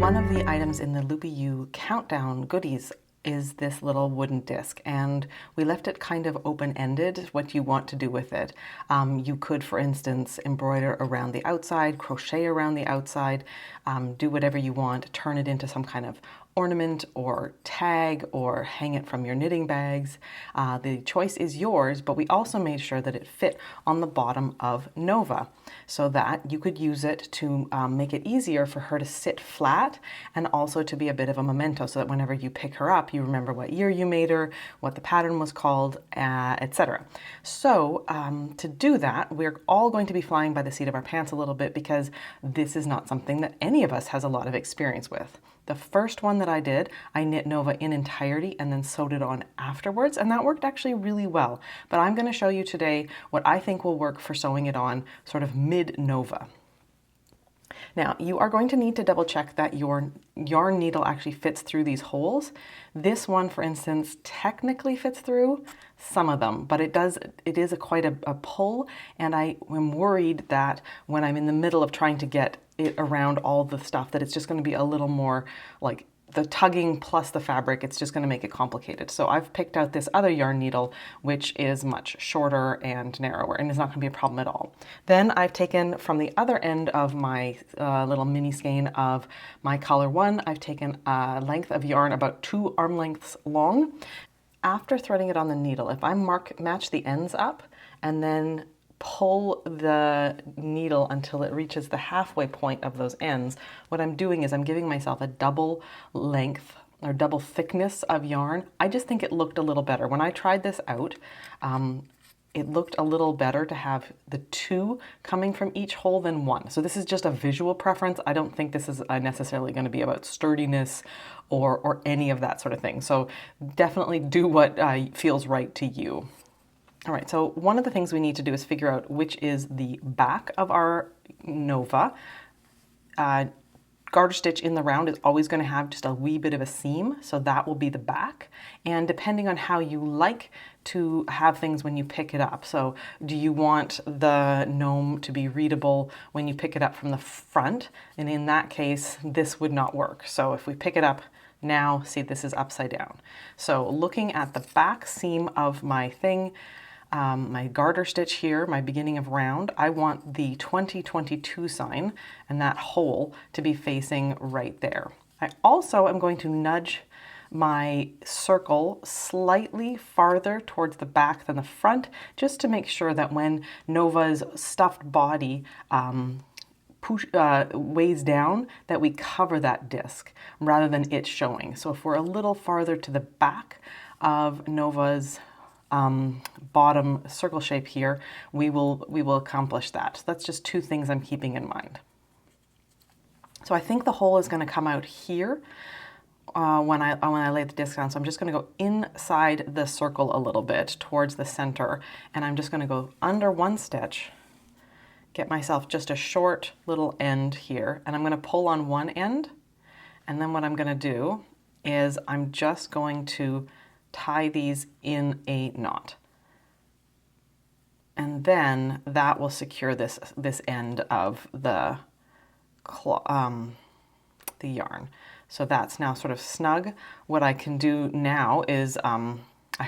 One of the items in the Loopy Ewe countdown goodies is this little wooden disc, and we left it kind of open-ended what you want to do with it. You could, for instance, embroider around the outside, crochet around the outside, do whatever you want, turn it into some kind of ornament or tag or hang it from your knitting bags. The choice is yours, but we also made sure that it fit on the bottom of Gnova so that you could use it to make it easier for her to sit flat and also to be a bit of a memento so that whenever you pick her up, you remember what year you made her, what the pattern was called, etc. So to do that, we're all going to be flying by the seat of our pants a little bit because this is not something that any of us has a lot of experience with. The first one that I did, I knit Gnova in entirety and then sewed it on afterwards, and that worked actually really well. But I'm going to show you today what I think will work for sewing it on sort of mid-Gnova. Now, you are going to need to double check that your yarn needle actually fits through these holes. This one, for instance, technically fits through some of them, but it is quite a pull, and I am worried that when I'm in the middle of trying to get it around all the stuff, that it's just going to be a little more like the tugging plus the fabric, it's just going to make it complicated. So I've picked out this other yarn needle, which is much shorter and narrower, and is not going to be a problem at all. Then I've taken from the other end of my little mini skein of my color one, I've taken a length of yarn about 2 arm lengths long. After threading it on the needle, if I match the ends up and then pull the needle until it reaches the halfway point of those ends, what I'm doing is I'm giving myself a double length or double thickness of yarn. I just think it looked a little better. When I tried this out, it looked a little better to have the 2 coming from each hole than 1. So this is just a visual preference. I don't think this is necessarily going to be about sturdiness or any of that sort of thing. So definitely do what feels right to you. All right, so one of the things we need to do is figure out which is the back of our Gnova. Garter stitch in the round is always going to have just a wee bit of a seam, so that will be the back. And depending on how you like to have things when you pick it up, so do you want the gnome to be readable when you pick it up from the front? And in that case, this would not work. So if we pick it up now, see, this is upside down. So looking at the back seam of my thing, my garter stitch here, my beginning of round, I want the 2022 sign and that hole to be facing right there. I also am going to nudge my circle slightly farther towards the back than the front, just to make sure that when Nova's stuffed body weighs down, that we cover that disc rather than it showing. So if we're a little farther to the back of Nova's bottom circle shape here, we will accomplish that. So that's just 2 things I'm keeping in mind. So I think the hole is going to come out here when I lay the disc down. So I'm just going to go inside the circle a little bit towards the center, and I'm just going to go under 1 stitch, get myself just a short little end here, and I'm going to pull on 1 end, and then what I'm going to do is I'm just going to tie these in a knot. And then that will secure this end of the yarn. So that's now sort of snug. What I can do now is,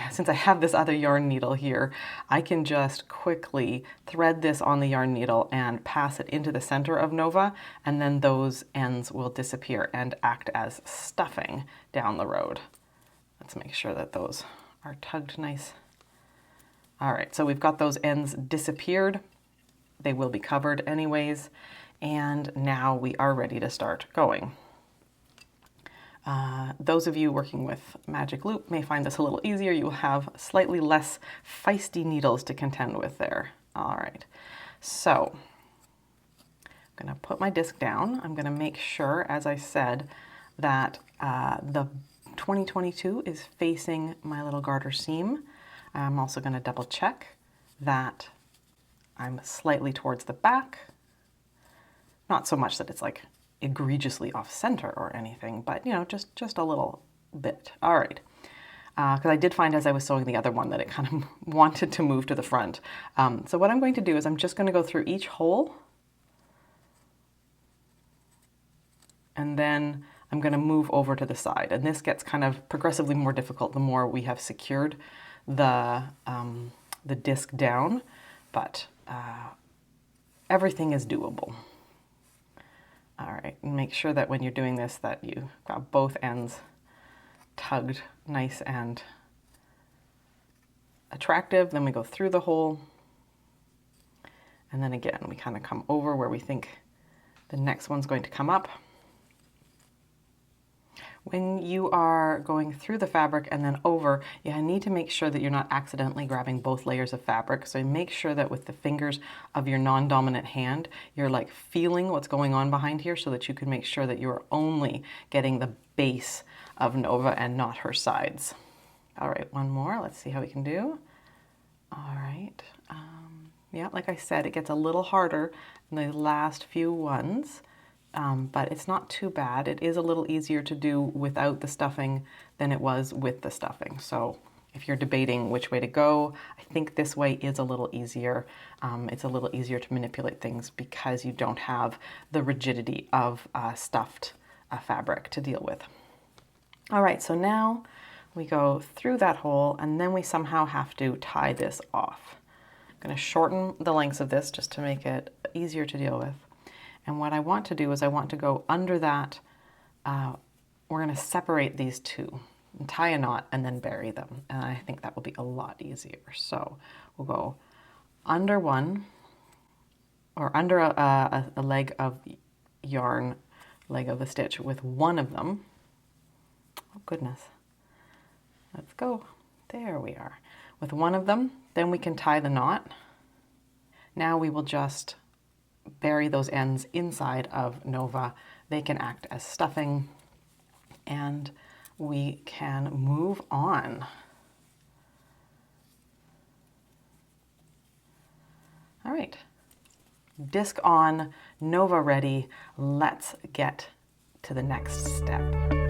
since I have this other yarn needle here, I can just quickly thread this on the yarn needle and pass it into the center of Gnova, and then those ends will disappear and act as stuffing down the road. Let's make sure that those are tugged nice. All right, so we've got those ends disappeared. They will be covered anyways. And now we are ready to start going. Those of you working with Magic Loop may find this a little easier. You will have slightly less feisty needles to contend with there. All right, so I'm gonna put my disc down. I'm gonna make sure, as I said, that the 2022 is facing my little garter seam. I'm also going to double check that I'm slightly towards the back. Not so much that it's like egregiously off center or anything, but you know, just a little bit. All right. Because I did find as I was sewing the other one that it kind of wanted to move to the front. So what I'm going to do is I'm just going to go through each hole and then I'm going to move over to the side. And this gets kind of progressively more difficult the more we have secured the disc down, but everything is doable. All right, and make sure that when you're doing this that you got both ends tugged nice and attractive. Then we go through the hole, and then again we kind of come over where we think the next one's going to come up. When you are going through the fabric and then over, you need to make sure that you're not accidentally grabbing both layers of fabric. So make sure that with the fingers of your non-dominant hand, you're like feeling what's going on behind here so that you can make sure that you're only getting the base of Gnova and not her sides. All right, one more. Let's see how we can do. All right. Yeah, like I said, it gets a little harder in the last few ones. But it's not too bad. It is a little easier to do without the stuffing than it was with the stuffing. So if you're debating which way to go, I think this way is a little easier. It's a little easier to manipulate things because you don't have the rigidity of stuffed fabric to deal with. All right, so now we go through that hole and then we somehow have to tie this off. I'm going to shorten the lengths of this just to make it easier to deal with. And what I want to do is I want to go under that, we're going to separate these two, and tie a knot and then bury them. And I think that will be a lot easier. So we'll go under one, or under a leg of yarn, leg of the stitch with one of them. Oh goodness. Let's go. There we are. With one of them, then we can tie the knot. Now we will just bury those ends inside of Gnova. They can act as stuffing, and we can move on. All right, disc on, Gnova ready. Let's get to the next step.